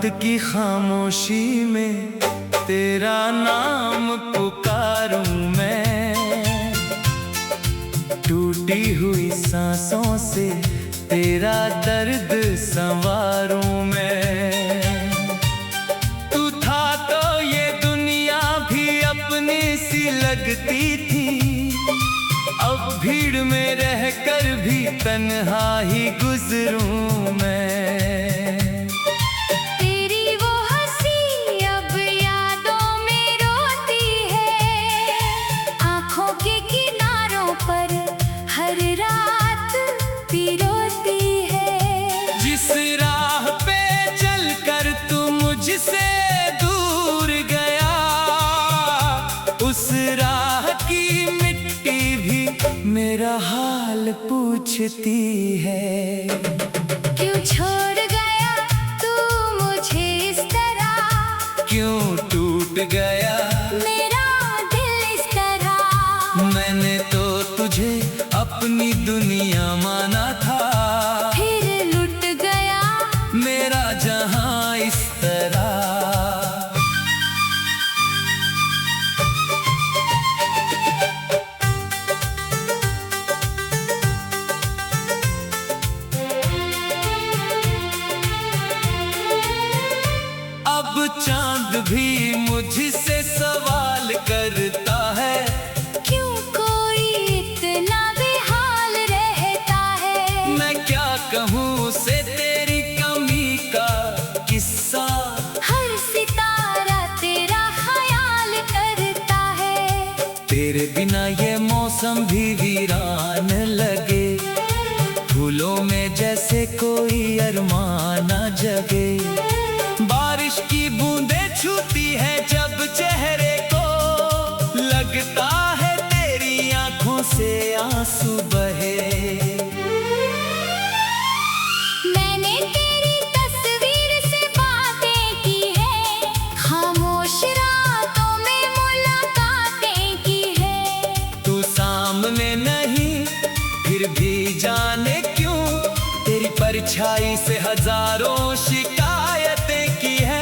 रात की खामोशी में तेरा नाम पुकारूं मैं। टूटी हुई सांसों से तेरा दर्द संवारूं मैं। तू था तो ये दुनिया भी अपनी सी लगती थी। अब भीड़ में रहकर भी तन्हा ही गुजरूं मैं। तेरी वो हंसी अब यादों में रोती है। आँखों के किनारों पर हर रात पिरोती है। जिस राह पे चलकर तू मुझसे दूर गया, उस राह की मिट्टी भी मेरा हाल पूछती है। क्यों छोड़ गया तू मुझे इस तरह? क्यों टूट गया मेरा दिल इस तरह? मैंने तो तुझे अपनी दुनिया माना था। फिर लुट गया मेरा जहां इस तरह। अब चांद भी मुझसे सवाल करता है। क्यों कोई इतना बेहाल रहता है? मैं क्या कहूँ उसे तेरी कमी का किस्सा। हर सितारा तेरा ख्याल करता है। तेरे बिना ये मौसम भी वीरान लगे। फूलों में जैसे कोई अरमान न जगे। बारिश की बूंदें छूती है जब चेहरे को, लगता है तेरी आंखों से आंसू बहे। मैंने तेरी तस्वीर से बातें की है। खामोश रातों में मुलाकातें की है। तू सामने नहीं फिर भी जाने क्यों, तेरी परछाई से हजारों शिकायतें की है।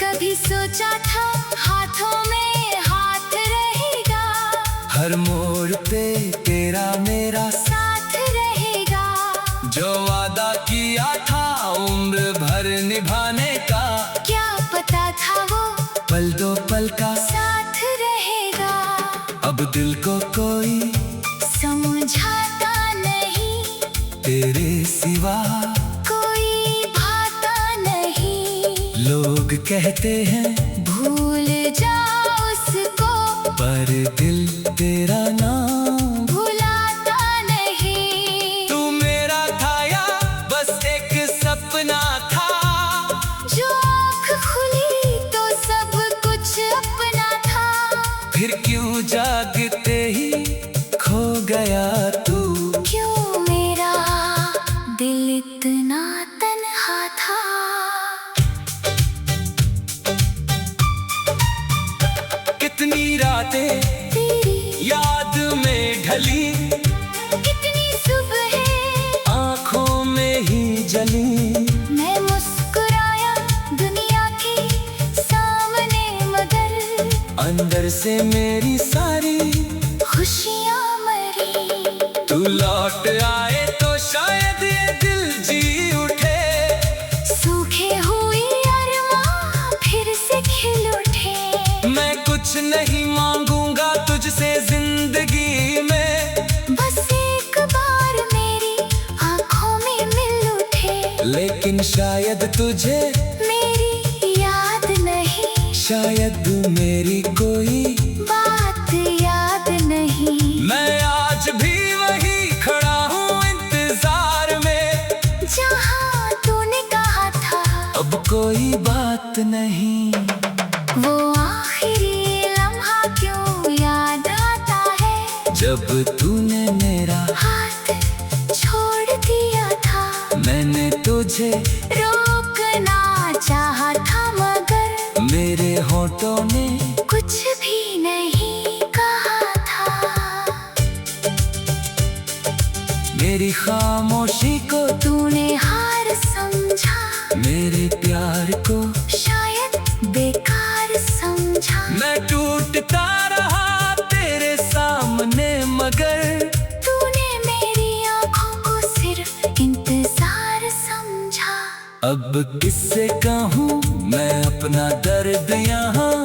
कभी सोचा था हाथों में हाथ रहेगा। हर मोड़ पे तेरा मेरा साथ रहेगा। जो वादा किया था उम्र भर निभाने का, क्या पता था वो पल दो पल का साथ रहेगा। अब दिल को कोई समझाता नहीं, तेरे सिवा कोई भाता नहीं। लोग कहते हैं भूल जाओ उसको, पर दिल तेरा नाम भुलाता नहीं। तू मेरा था या बस एक सपना था? जो आँख खुली तो सब कुछ अपना था। फिर क्यों जागते ही खो गया तू? क्यों मेरा दिल इतना तन्हा था? कितनी रातें तेरी याद में ढली, कितनी सुबह आंखों में ही जली। मैं मुस्कुराया दुनिया के सामने, मगर अंदर से मेरी सारी खुशियाँ मरी। तू लौट आए तो शायद ये दिल जी उठे। सूखे हुए अरमां फिर से खिल उठे। मैं कुछ नहीं मांगूंगा तुझसे जिंदगी में, बस एक बार मेरी आँखों में मिल उठे। लेकिन शायद तुझे मेरी याद नहीं, शायद मेरी कोई बात याद नहीं। मैं आज भी वही खड़ा हूँ इंतजार में, जहाँ तूने कहा था अब कोई बात नहीं। वो आखिरी लम्हा क्यों याद आता है? जब तूने मेरा हाथ छोड़ दिया था। मैंने तुझे रोकना चाहा था, मगर मेरे होठों ने कुछ भी नहीं कहा था। मेरी खामोशी को तूने हार समझा। अब किससे कहूँ मैं अपना दर्द यहाँ,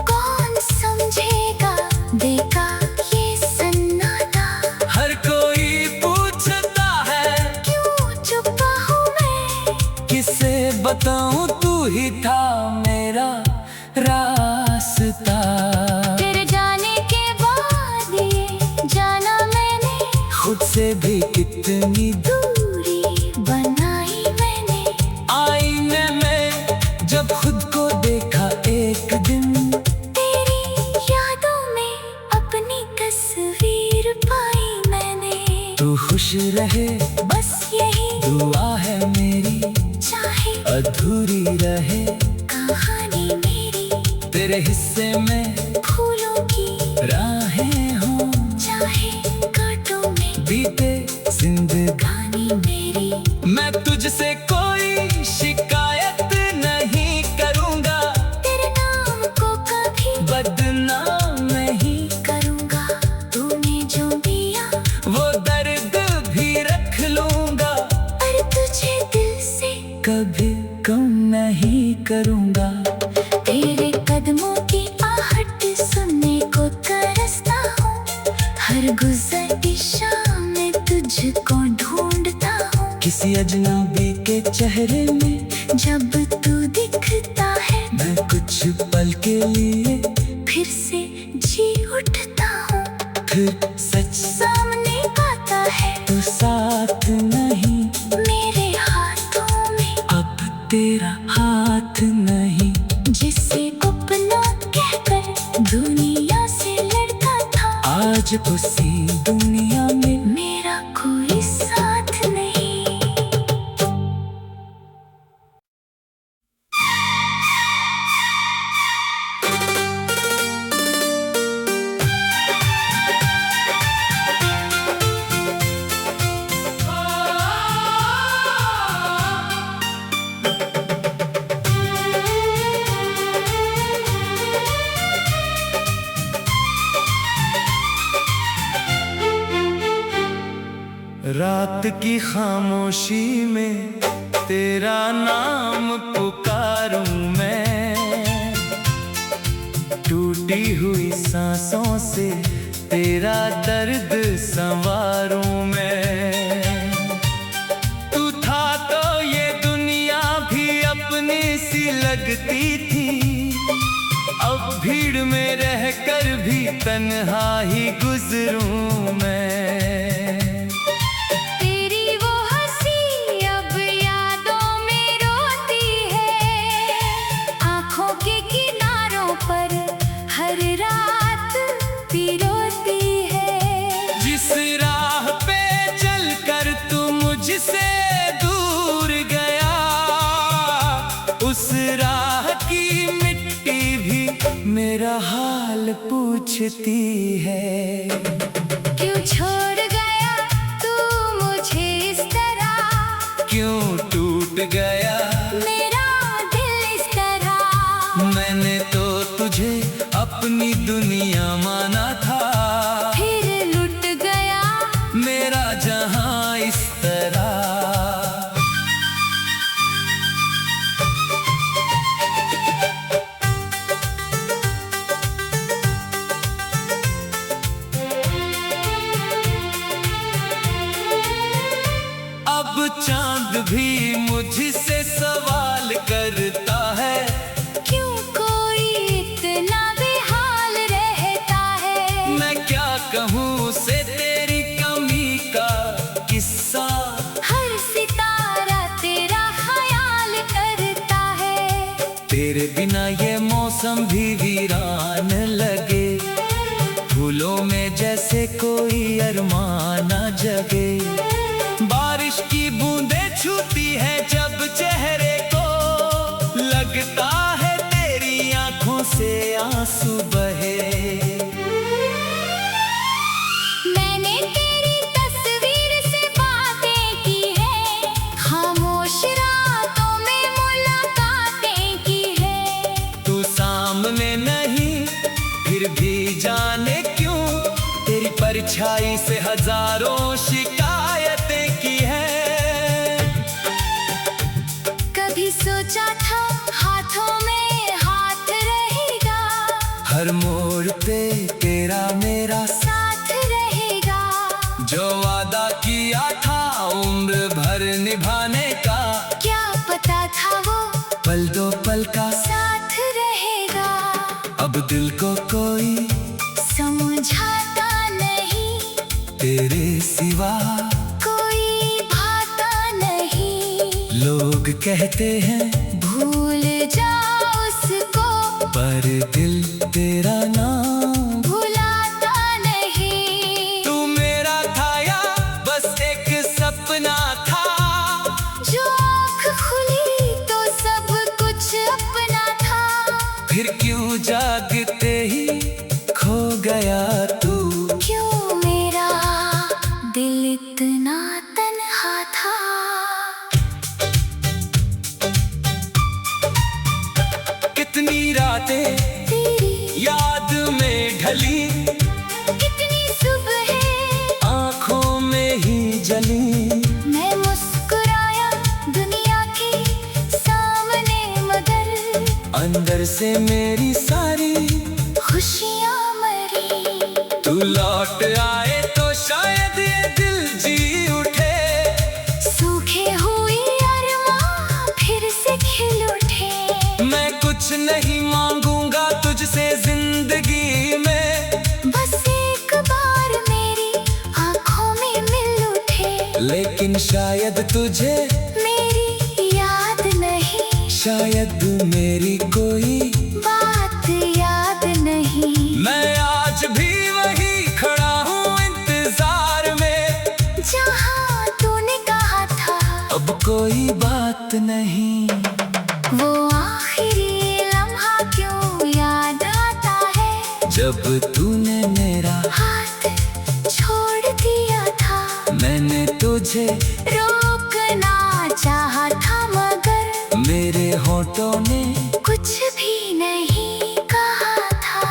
कौन समझेगा देखा ये सन्नाटा। हर कोई पूछता है क्यों चुप हूँ मैं, किसे बताऊँ तू ही था मेरा रास्ता। तेरे जाने के बाद ये जाना मैंने, खुद से भी कितनी दूरी बनाई मैंने। आईने में जब खुद को देखा एक दिन, तेरी यादों में अपनी तस्वीर पाई मैंने। तू खुश रहे बस यही दुआ है मेरी, चाहे अधूरी रहे कहानी मेरी। तेरे हिस्से में फूलों की राहें हों, चाहे कांटों में बीते जिंदगानी कहानी मेरी। मैं तुझसे कोई शिकायत नहीं करूँगा, तेरे नाम को कभी बदनाम नहीं करूँगा। तूने जो दिया वो दर्द भी रख लूँगा, पर तुझे दिल से कभी कम नहीं करूँगा। तेरे कदमों की आहट सुनने को तरसता हूँ, हर गुजरती शाम में तुझको ढूंढता हूँ। किसी अजनबी के चेहरे में जब तू दिखता है मैं कुछ पल के लिए फिर से जी उठता हूँ। फिर सच सामने आता है तो साथ नहीं, मेरे हाथों में अब तेरा हाथ नहीं। जिसे अपना कहकर दुनिया से लड़ता था, आज उसी दुनिया में मेरा कोई साथ नहीं। रात की खामोशी में तेरा नाम पुकारूं मैं, टूटी हुई सांसों से तेरा दर्द संवारूं मैं। तू था तो ये दुनिया भी अपनी सी लगती थी, अब भीड़ में रहकर भी तन्हा ही गुजरूं मैं। तेरी वो हंसी अब यादों में रोती है, आँखों के किनारों पर हर रात पिरोती है। जिस राह पे चलकर तू मुझसे दूर गया, उस राह की मिट्टी भी मेरा हाल पूछती है। क्यों छोड़ गया तू मुझे इस तरह, क्यों टूट गया मेरा दिल इस तरह। मैंने तो तुझे अपनी दुनिया माना था, फिर लुट गया मेरा जहां इस तरह। अब चांद भी मुझसे सवाल करता है, क्यों कोई इतना बेहाल रहता है। मैं क्या कहूँ उसे तेरी कमी का किस्सा। हर सितारा तेरा ख्याल करता है, तेरे बिना ये मौसम भी वीरान लगे, फूलों में जैसे कोई अरमान न जगे। बारिश की बूंदें छूती है जब चेहरे को, लगता है तेरी आंखों से आंसू बहे। मैंने तेरी तस्वीर से बातें की है, खामोश रातों में मुलाकातें की है। तू सामने नहीं फिर भी जाने क्यों, तेरी परछाई से हजारों शिकायतें की है। हर मोड़ पे तेरा मेरा साथ रहेगा। जो वादा किया था उम्र भर निभाने का, क्या पता था वो पल दो पल का साथ रहेगा। अब दिल को कोई समझाता नहीं, तेरे सिवा कोई भाता नहीं। लोग कहते हैं भूल जाओ उसको, पर दिल तेरा नाम भुलाता नहीं। तू मेरा था या बस एक सपना था? जो आँख खुली तो सब कुछ अपना था। फिर क्यों जागते ही खो गया तू? क्यों मेरा दिल इतना तन्हा था। कितनी रातें तेरी याद में ढली, कितनी सुबह आंखों में ही जली। मैं मुस्कुराया दुनिया के सामने, मगर अंदर से मेरी सारी खुशियाँ मरी। तू लौट आए तो शायद ये दिल जी उठे। सूखे हुए अरमां फिर से खिल उठे। मैं कुछ नहीं मांगूंगा तुझसे जिंदगी में, बस एक बार मेरी आँखों में मिल उठे। लेकिन शायद तुझे मेरी याद नहीं, शायद मेरी कोई बात याद नहीं। मैं आज भी वही खड़ा हूँ इंतजार में, जहाँ तूने कहा था अब कोई बात नहीं। वो आखिरी लम्हा क्यों याद आता है, जब तूने मेरा हाथ छोड़ दिया था। मैंने तुझे रोकना चाहा था, मगर मेरे होठों ने कुछ भी नहीं कहा था।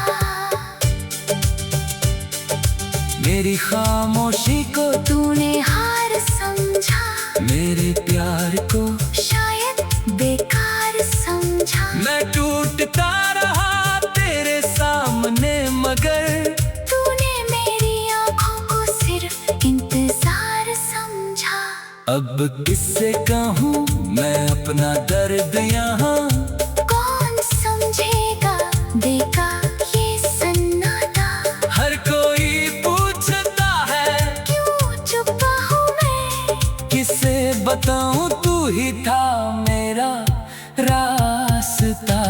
मेरी खामोशी को तूने हार समझा, मेरे प्यार को शायद बेकार समझा। मैं टूटता रहा तेरे सामने, मगर तूने मेरी आँखों को सिर्फ इंतजार समझा। अब किससे कहूँ मैं अपना दर्द यहाँ? कौन समझेगा देगा ये सन्नाटा। हर कोई पूछता है क्यों चुप हूँ मैं, किसे बताऊँ तू ही था मेरा रास्ता।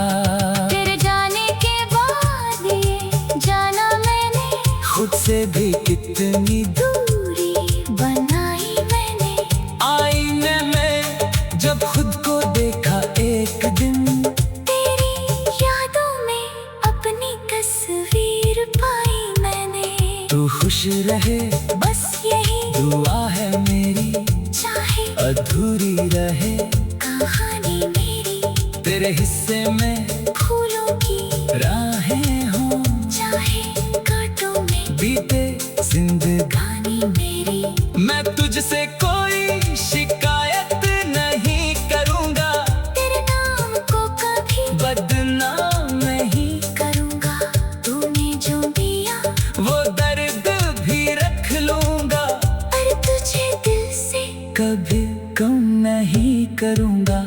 तेरे जाने के बाद ये जाना मैंने, खुद से भी कितनी दूरी बनाई मैंने। आईने में जब खुद को देखा एक दिन, तेरी यादों में अपनी तस्वीर पाई मैंने। तू खुश रहे बस यही दुआ है मेरी, चाहे अधूरी रहे कहानी मेरी। तेरे हिस्से में फूलों की राहें हों, चाहे कांटों में बीते जिंदगानी कहानी मेरी। मैं तुझसे कोई शिकायत नहीं करूँगा, तेरे नाम को कभी बदनाम नहीं करूँगा। तूने जो दिया वो दर्द भी रख लूँगा, पर तुझे दिल से कभी कम नहीं करूँगा।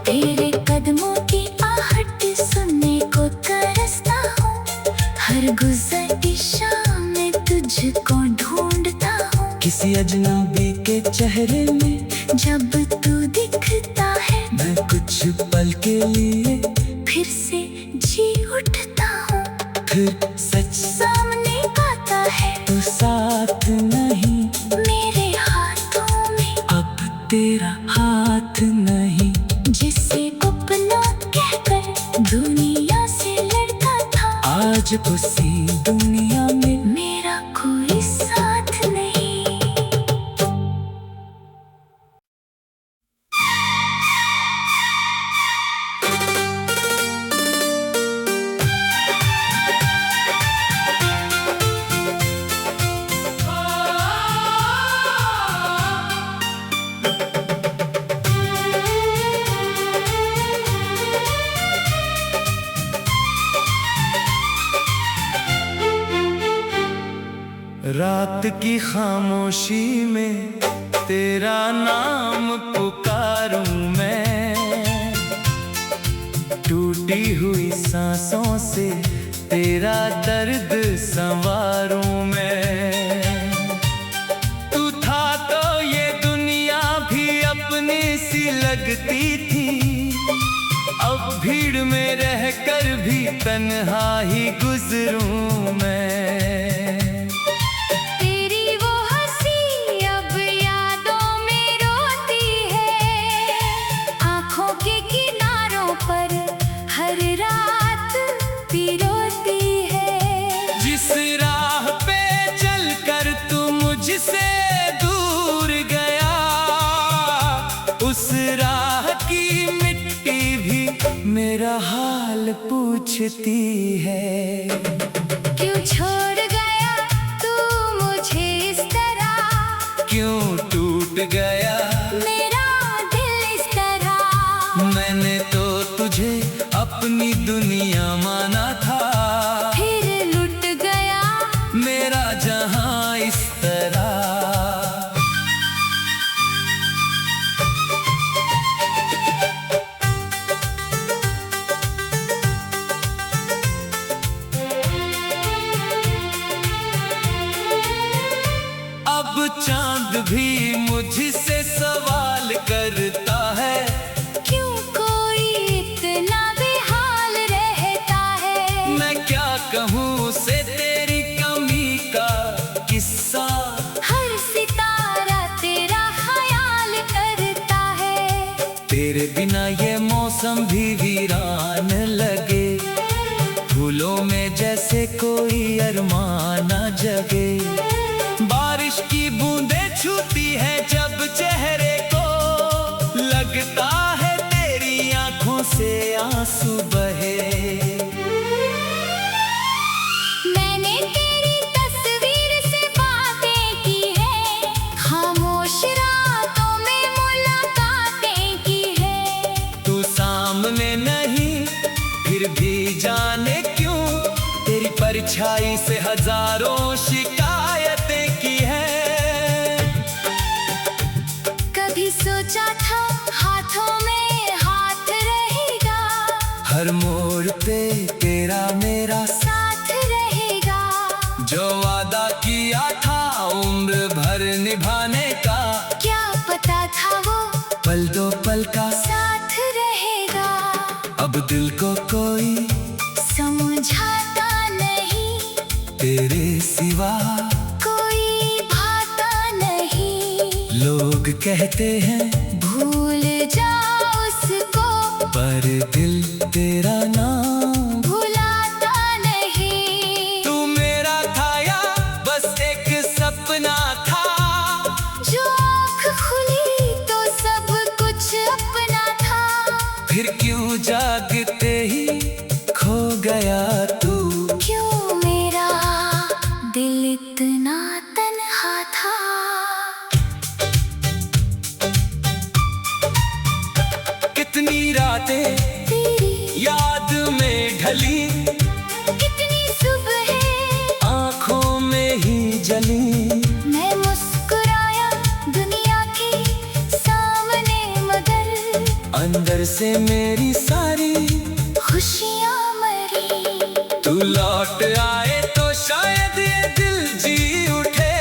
तेरे कदमों की आहट सुनने को तरसता हूँ। हर गुजरती शाम में तुझको ढूंढता हूँ। किसी अजनबी के चेहरे में जब तू दिखता है, मैं कुछ पल के लिए फिर से जी उठता हूँ। फिर सच सामने आता है तो साथ नहीं, मेरे हाथों में अब तेरा हाथ नहीं। जिसे अपना कहकर दुनिया से लड़ता था, आज उसी दुनिया में मेरा कोई साथ नहीं। रात की खामोशी में तेरा नाम पुकारूं मैं, टूटी हुई सांसों से तेरा दर्द संवारूं मैं। तू था तो ये दुनिया भी अपनी सी लगती थी, अब भीड़ में रहकर भी तन्हा ही गुजरूं मैं। तेरी वो हंसी अब यादों में रोती है, आंखों के किनारों पर हर रात पिरोती है। जिस राह पे चलकर तू मुझसे दूर गया, उस राह की मिट्टी भी मेरा हाल पूछती है। क्यों छोड़ गया तू मुझे इस तरह, क्यों टूट गया मेरा दिल इस तरह। मैंने तो तुझे अपनी दुनिया माना था, फिर लुट गया मेरा जहां इस तरह। अब चांद भी मुझसे सवाल करता है, क्यों कोई इतना बेहाल रहता है। मैं क्या कहूँ उसे तेरी कमी का किस्सा। हर सितारा तेरा ख्याल करता है, तेरे बिना ये मौसम भी वीरान लगे, फूलों में जैसे कोई अरमान न जगे। बारिश की बूंदें छूती है जब चेहरे को, लगता है तेरी आंखों से आंसू बहे। मैंने तेरी तस्वीर से बातें की है, खामोश रातों में मुलाकातें की है। तू सामने नहीं फिर भी जाने क्यों, तेरी परछाई से हजारों शिकायतें की है। कभी सोचा था हाथों में हाथ रहेगा, हर मोड़ पे तेरा मेरा साथ रहेगा। जो वादा किया था उम्र भर निभाने का, क्या पता था वो पल दो पल का साथ रहेगा। अब दिल को कोई समझाता नहीं, तेरे सिवा कोई भाता नहीं। लोग कहते हैं भूल जाओ उसको, पर दिल तेरा नाम भुलाता नहीं। तू मेरा था या बस एक सपना था, जो आँख खुली तो सब कुछ अपना था। फिर क्यों जागते ही खो गया तू। क्यों मेरा दिल इतना तन्हा था। कितनी रातें तेरी याद में ढली, कितनी सुबह आंखों में ही जली। मैं मुस्कुराया दुनिया के सामने, मगर अंदर से मेरी सारी खुशियाँ मरी। तू लौट आए तो शायद ये दिल जी उठे,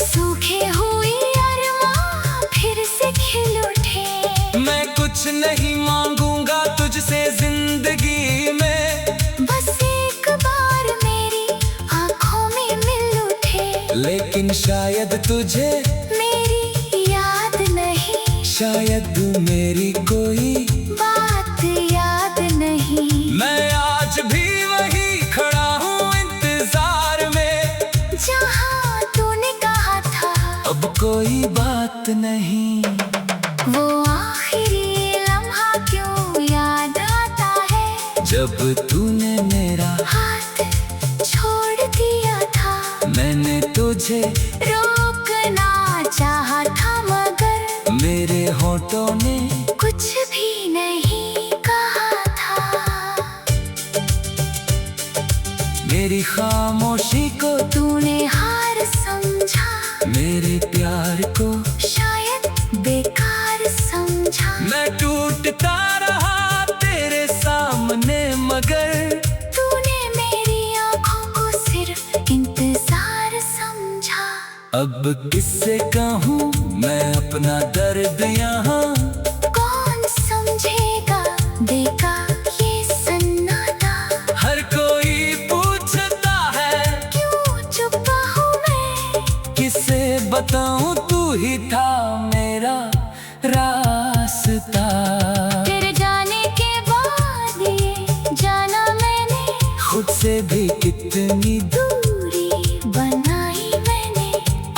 सूखे हुए अरमां फिर से खिल उठे। मैं कुछ नहीं मांगूंगा तुझसे जिंदगी में, बस एक बार मेरी आंखों में मिल उठे। लेकिन शायद तुझे मेरी याद नहीं, शायद मेरी कोई बात याद नहीं। मैं आज भी वही खड़ा हूँ इंतजार में, जहाँ तूने कहा था अब कोई बात नहीं। वो आखिरी लम्हा क्यों याद आता है, जब तूने मेरा हाथ छोड़ दिया था। मैंने तुझे रोकना चाहा था, मगर मेरे होठों ने कुछ भी नहीं कहा था। मेरी खामोशी को तूने हार समझा, मेरे प्यार को शायद बेकार समझा। मैं टूटता रहा तेरे सामने, मगर तूने मेरी आँखों को सिर्फ इंतजार समझा। अब किससे कहूँ मैं अपना दर्द यहाँ, कौन समझेगा देगा ये सन्नाटा। हर कोई पूछता है क्यों चुप हूँ मैं, किसे बताऊँ तू ही था मेरा रास्ता। तेरे जाने के बाद ये जाना मैंने, खुद से भी कितनी दूरी बनाई मैंने।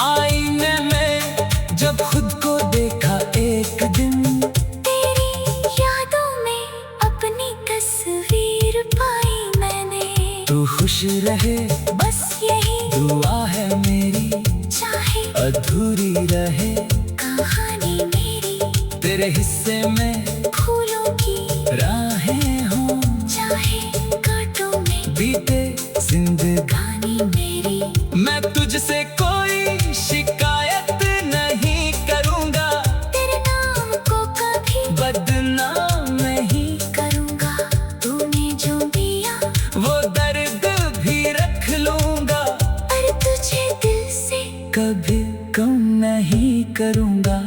आईने में जब खुद को देखा एक दिन, तेरी यादों में अपनी तस्वीर पाई मैंने। तू खुश रहे बस यही दुआ है मेरी, चाहे अधूरी रहे कहानी मेरी। तेरे हिस्से में फूलों की राहें हों, चाहे कांटों में बीते जिंदगानी कहानी मेरी। मैं तुझसे कोई शिकायत नहीं करूँगा, तेरे नाम को कभी बदनाम नहीं करूँगा। तूने जो दिया वो दर्द भी रख लूँगा, और तुझे दिल से कभी कम नहीं करूँगा।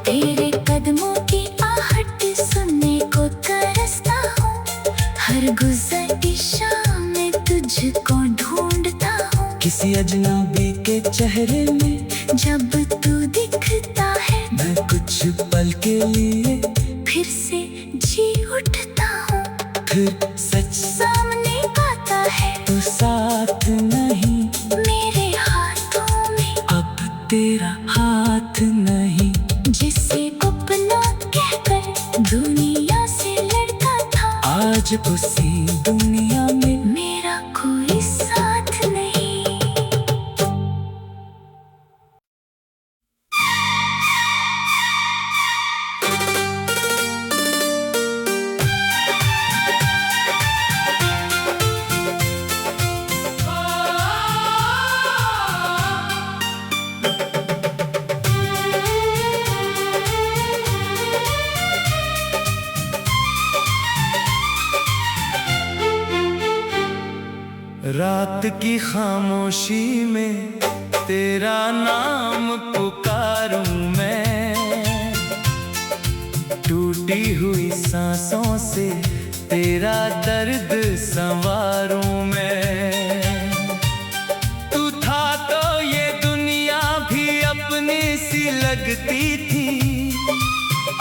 तेरे कदमों की आहट सुनने को तरसता हूँ, हर गुजरती शाम में तुझको ढूंढता हूँ। किसी अजनबी के चेहरे में जब तू दिखता है मैं कुछ पल के लिए फिर से जी उठता हूँ। फिर सच सामने आता है तो साथ नहीं, मेरे हाथों में अब तेरा हाथ नहीं। जिसे अपना कहकर दुनिया से लड़ता था, आज उसी दुनिया में मेरा कोई साथ नहीं। रात की खामोशी में तेरा नाम पुकारूं मैं, टूटी हुई सांसों से तेरा दर्द संवारूं मैं। तू था तो ये दुनिया भी अपनी सी लगती थी,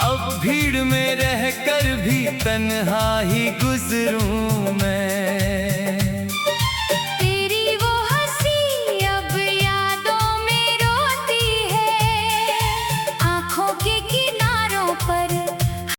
अब भीड़ में रहकर भी तन्हा ही गुजरूं मैं।